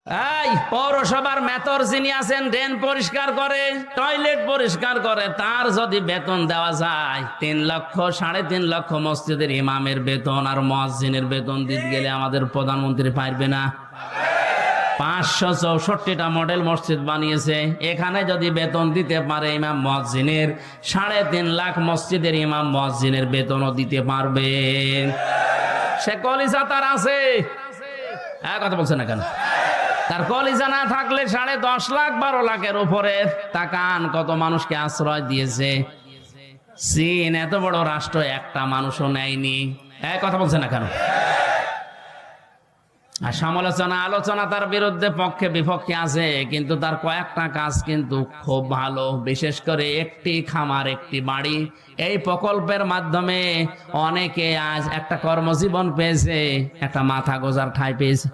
এই পৌরসভার মেথর যিনি আছেন, ড্রেন পরিষ্কার করে, টয়লেট পরিষ্কার করে, তার যদি বেতন দেওয়া যায় 3 লক্ষ 3.5 লক্ষ, মসজিদের ইমামের বেতন আর মুয়াজ্জিনের বেতন দিতে গেলে আমাদের প্রধানমন্ত্রী পারবে না। 564টা মডেল মসজিদ বানিয়েছে, এখানে যদি বেতন দিতে পারে ইমাম মুয়াজ্জিনের, 3.5 লাখ মসজিদের ইমাম মুয়াজ্জিনের বেতনও দিতে পারবে। সে কলিজা তার আছে, কথা বলছে না কেন? তার কলিজা না থাকলে 10.5 লাখ 12 লাখের উপরে। তাকান কত মানুষকে আশ্রয় দিয়েছে। চীন এত বড় রাষ্ট্র, একটা মানুষও নেয়নি। কথা বলছে না কেন? আর সমালোচনা আলোচনা তার বিরুদ্ধে পক্ষে বিপক্ষে আছে, কিন্তু তার কয়েকটা কাজ কিন্তু খুব ভালো। বিশেষ করে একটি খামার একটি বাড়ি, এই প্রকল্পের মাধ্যমে অনেকে আজ একটা কর্মজীবন পেয়েছে, একটা মাথা গোজার ঠাঁই পেয়েছে।